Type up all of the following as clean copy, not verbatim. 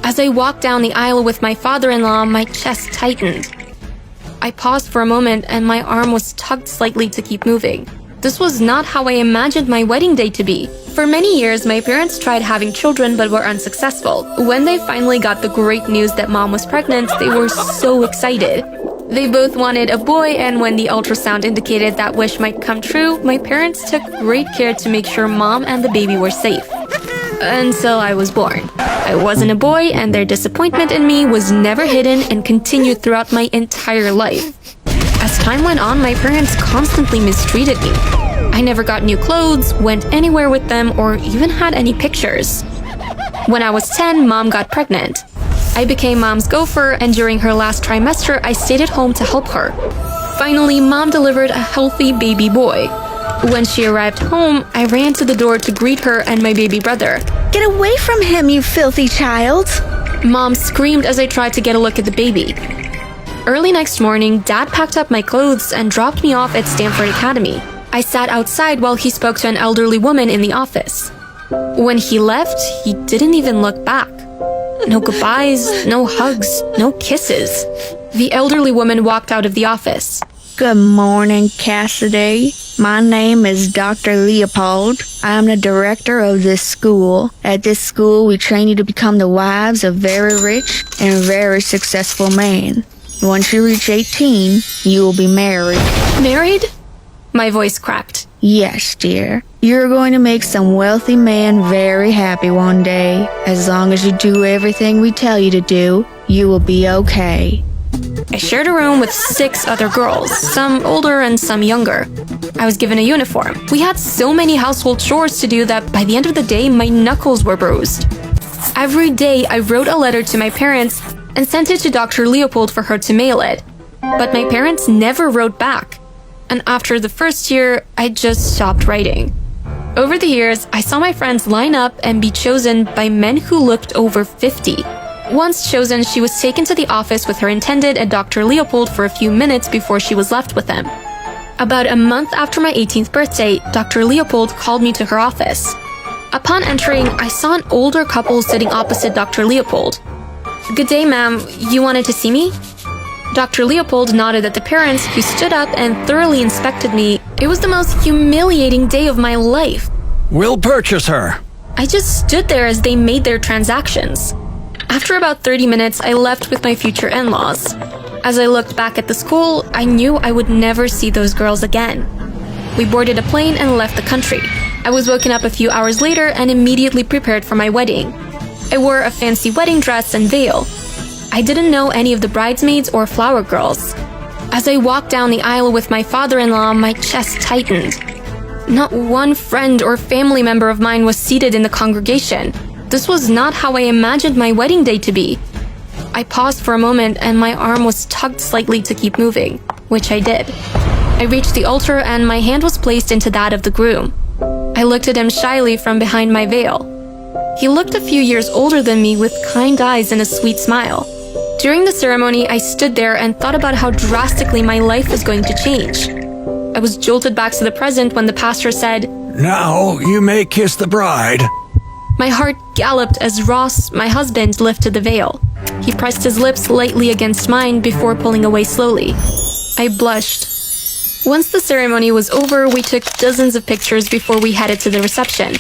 As I walked down the aisle with my father-in-law, my chest tightened. I paused for a moment and my arm was tugged slightly to keep moving. This was not how I imagined my wedding day to be. For many years, my parents tried having children but were unsuccessful. When they finally got the great news that mom was pregnant, they were so excited. They both wanted a boy, and when the ultrasound indicated that wish might come true, my parents took great care to make sure mom and the baby were safe. Until I was born. I wasn't a boy, and their disappointment in me was never hidden and continued throughout my entire life. As time went on, my parents constantly mistreated me. I never got new clothes, went anywhere with them, or even had any pictures. When I was 10, mom got pregnant. I became mom's gopher, and during her last trimester, I stayed at home to help her. Finally, mom delivered a healthy baby boy. When she arrived home, I ran to the door to greet her and my baby brother. Get away from him, you filthy child! Mom screamed as I tried to get a look at the baby. Early next morning, Dad packed up my clothes and dropped me off at Stanford Academy. I sat outside while he spoke to an elderly woman in the office. When he left, he didn't even look back. No goodbyes, no hugs, no kisses. The elderly woman walked out of the office. Good morning, Cassidy. My name is Dr. Leopold. I am the director of this school. At this school, we train you to become the wives of very rich and very successful men. Once you reach 18, you will be married. Married? My voice cracked. Yes, dear. You're going to make some wealthy man very happy one day. As long as you do everything we tell you to do, you will be okay. I shared a room with 6 other girls, some older and some younger. I was given a uniform. We had so many household chores to do that by the end of the day, my knuckles were bruised. Every day, I wrote a letter to my parents and sent it to Dr. Leopold for her to mail it. But my parents never wrote back. And after the first year, I just stopped writing. Over the years, I saw my friends line up and be chosen by men who looked over 50. Once chosen, she was taken to the office with her intended and Dr. Leopold for a few minutes before she was left with him. About a month after my 18th birthday, Dr. Leopold called me to her office. Upon entering, I saw an older couple sitting opposite Dr. Leopold. "Good day, ma'am. You wanted to see me?" Dr. Leopold nodded at the parents, who stood up and thoroughly inspected me. It was the most humiliating day of my life. "We'll purchase her." I just stood there as they made their transactions. After about 30 minutes, I left with my future in-laws. As I looked back at the school, I knew I would never see those girls again. We boarded a plane and left the country. I was woken up a few hours later and immediately prepared for my wedding. I wore a fancy wedding dress and veil. I didn't know any of the bridesmaids or flower girls. As I walked down the aisle with my father-in-law, my chest tightened. Not one friend or family member of mine was seated in the congregation. This was not how I imagined my wedding day to be. I paused for a moment and my arm was tugged slightly to keep moving, which I did. I reached the altar and my hand was placed into that of the groom. I looked at him shyly from behind my veil. He looked a few years older than me with kind eyes and a sweet smile. During the ceremony, I stood there and thought about how drastically my life was going to change. I was jolted back to the present when the pastor said, "Now you may kiss the bride." My heart galloped as Ross, my husband, lifted the veil. He pressed his lips lightly against mine before pulling away slowly. I blushed. Once the ceremony was over, we took dozens of pictures before we headed to the reception.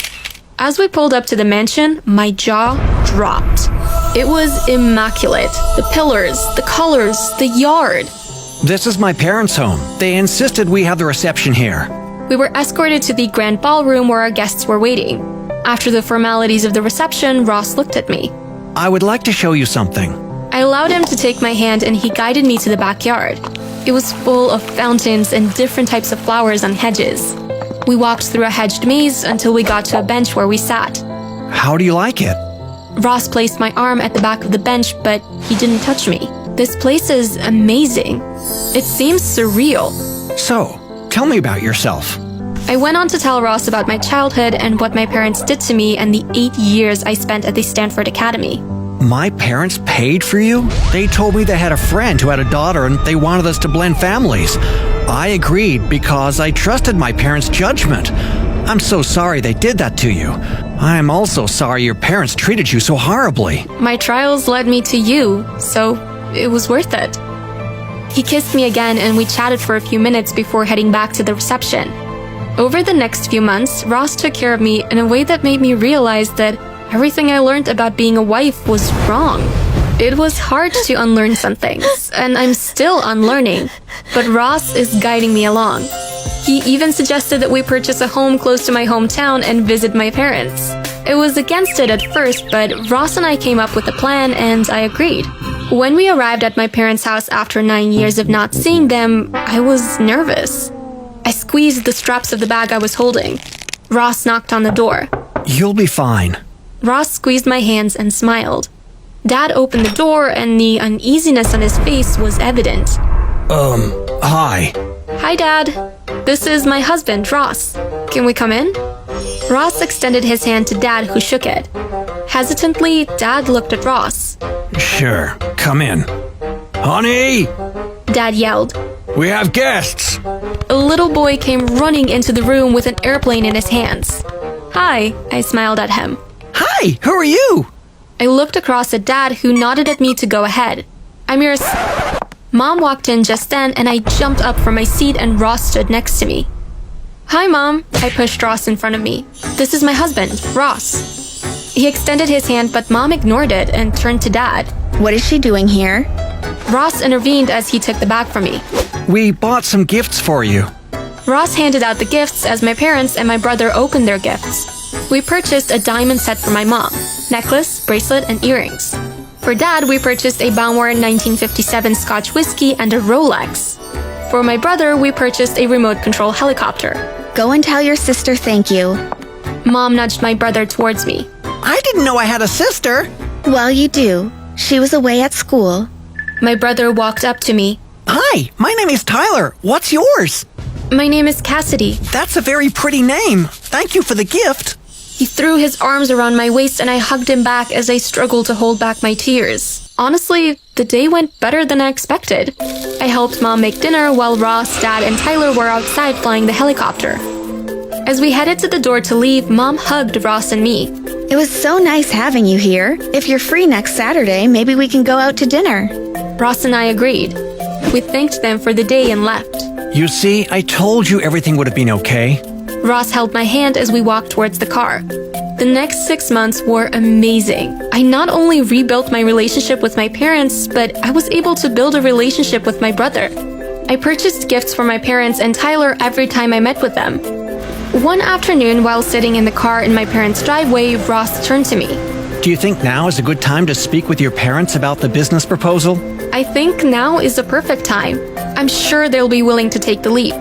As we pulled up to the mansion, my jaw dropped. It was immaculate. The pillars, the colors, the yard. "This is my parents' home. They insisted we have the reception here." We were escorted to the grand ballroom where our guests were waiting. After the formalities of the reception, Ross looked at me. "I would like to show you something." I allowed him to take my hand and he guided me to the backyard. It was full of fountains and different types of flowers on hedges. We walked through a hedged maze until we got to a bench where we sat. "How do you like it?" Ross placed my arm at the back of the bench, but he didn't touch me. "This place is amazing. It seems surreal." "So, tell me about yourself." I went on to tell Ross about my childhood and what my parents did to me and the 8 years I spent at the Stanford Academy. "My parents paid for you? They told me they had a friend who had a daughter and they wanted us to blend families. I agreed because I trusted my parents' judgment. I'm so sorry they did that to you. I'm also sorry your parents treated you so horribly. My trials led me to you, so it was worth it. He kissed me again and we chatted for a few minutes before heading back to the reception. Over the next few months, Ross took care of me in a way that made me realize that everything I learned about being a wife was wrong. It was hard to unlearn some things, and I'm still unlearning, but Ross is guiding me along. He even suggested that we purchase a home close to my hometown and visit my parents. It was against it at first, but Ross and I came up with a plan and I agreed. When we arrived at my parents' house after 9 years of not seeing them, I was nervous. I squeezed the straps of the bag I was holding. Ross knocked on the door. You'll be fine. Ross squeezed my hands and smiled. Dad opened the door and the uneasiness on his face was evident. Hi. Hi, Dad. This is my husband, Ross. Can we come in? Ross extended his hand to Dad, who shook it. Hesitantly, Dad looked at Ross. Sure, come in. Honey! Dad yelled. We have guests! A little boy came running into the room with an airplane in his hands. Hi, I smiled at him. Hi, who are you? I looked across at Dad, who nodded at me to go ahead. I'm your Mom walked in just then, and I jumped up from my seat and Ross stood next to me. Hi, Mom. I pushed Ross in front of me. This is my husband, Ross. He extended his hand, but Mom ignored it and turned to Dad. What is she doing here? Ross intervened as he took the bag from me. We bought some gifts for you. Ross handed out the gifts as my parents and my brother opened their gifts. We purchased a diamond set for my mom, necklace, bracelet, and earrings. For Dad, we purchased a Balmoral 1957 Scotch whiskey and a Rolex. For my brother, we purchased a remote control helicopter. Go and tell your sister thank you. Mom nudged my brother towards me. I didn't know I had a sister. Well, you do. She was away at school. My brother walked up to me. Hi, my name is Tyler. What's yours? My name is Cassidy. That's a very pretty name. Thank you for the gift. He threw his arms around my waist and I hugged him back as I struggled to hold back my tears. Honestly, the day went better than I expected. I helped Mom make dinner while Ross, Dad, and Tyler were outside flying the helicopter. As we headed to the door to leave, Mom hugged Ross and me. It was so nice having you here. If you're free next Saturday, maybe we can go out to dinner. Ross and I agreed. We thanked them for the day and left. You see, I told you everything would have been okay. Ross held my hand as we walked towards the car. The next 6 months were amazing. I not only rebuilt my relationship with my parents, but I was able to build a relationship with my brother. I purchased gifts for my parents and Tyler every time I met with them. One afternoon, while sitting in the car in my parents' driveway, Ross turned to me. Do you think now is a good time to speak with your parents about the business proposal? I think now is the perfect time. I'm sure they'll be willing to take the leap.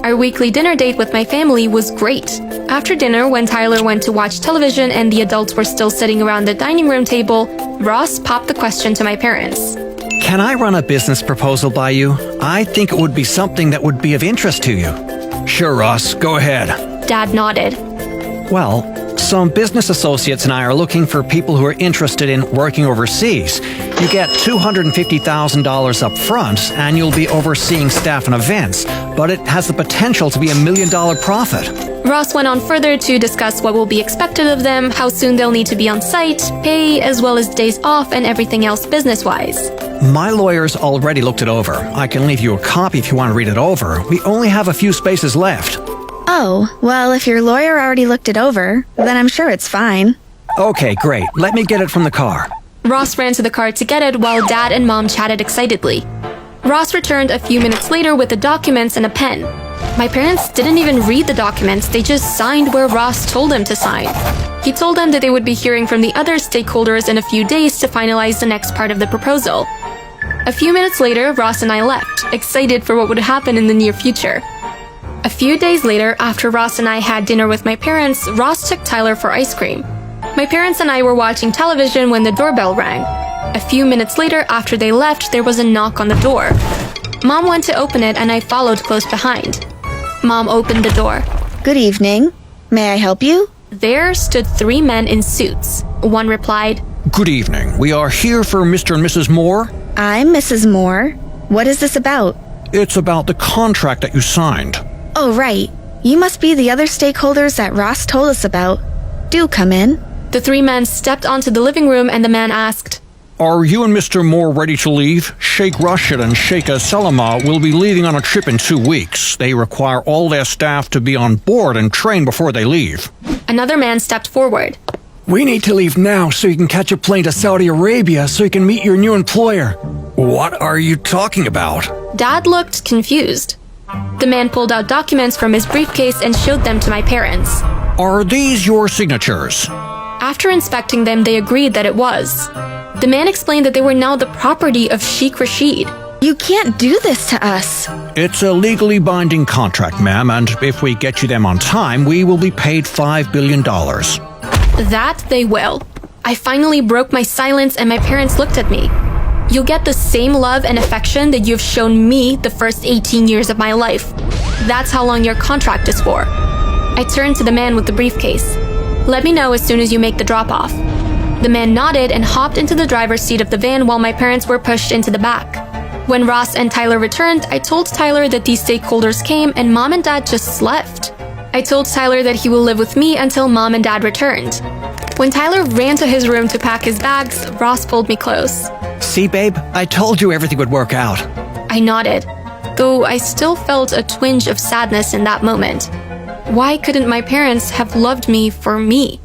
Our weekly dinner date with my family was great. After dinner, when Tyler went to watch television and the adults were still sitting around the dining room table, Ross popped the question to my parents. Can I run a business proposal by you? I think it would be something that would be of interest to you. Sure, Ross, go ahead. Dad nodded. Well, some business associates and I are looking for people who are interested in working overseas. You get $250,000 up front, and you'll be overseeing staff and events, but it has the potential to be $1 million profit. Ross went on further to discuss what will be expected of them, how soon they'll need to be on site, pay, as well as days off and everything else business-wise. My lawyers already looked it over. I can leave you a copy if you want to read it over. We only have a few spaces left. Oh, well, if your lawyer already looked it over, then I'm sure it's fine. Okay, great. Let me get it from the car. Ross ran to the car to get it while Dad and Mom chatted excitedly. Ross returned a few minutes later with the documents and a pen. My parents didn't even read the documents, they just signed where Ross told them to sign. He told them that they would be hearing from the other stakeholders in a few days to finalize the next part of the proposal. A few minutes later, Ross and I left, excited for what would happen in the near future. A few days later, after Ross and I had dinner with my parents, Ross took Tyler for ice cream. My parents and I were watching television when the doorbell rang. A few minutes later, after they left, there was a knock on the door. Mom went to open it and I followed close behind. Mom opened the door. Good evening. May I help you? There stood 3 men in suits. One replied, Good evening. We are here for Mr. and Mrs. Moore. I'm Mrs. Moore. What is this about? It's about the contract that you signed. Oh, right. You must be the other stakeholders that Ross told us about. Do come in. The three men stepped onto the living room and the man asked, Are you and Mr. Moore ready to leave? Sheikh Rashid and Sheikh Salama will be leaving on a trip in 2 weeks. They require all their staff to be on board and trained before they leave. Another man stepped forward. We need to leave now so you can catch a plane to Saudi Arabia so you can meet your new employer. What are you talking about? Dad looked confused. The man pulled out documents from his briefcase and showed them to my parents. Are these your signatures? After inspecting them, they agreed that it was. The man explained that they were now the property of Sheikh Rashid. You can't do this to us. It's a legally binding contract, ma'am, and if we get you them on time, we will be paid $5 billion. That they will. I finally broke my silence and my parents looked at me. You'll get the same love and affection that you've shown me the first 18 years of my life. That's how long your contract is for. I turned to the man with the briefcase. Let me know as soon as you make the drop-off. The man nodded and hopped into the driver's seat of the van while my parents were pushed into the back. When Ross and Tyler returned, I told Tyler that these stakeholders came and Mom and Dad just left. I told Tyler that he will live with me until Mom and Dad returned. When Tyler ran to his room to pack his bags, Ross pulled me close. See, babe, I told you everything would work out. I nodded, though I still felt a twinge of sadness in that moment. Why couldn't my parents have loved me for me?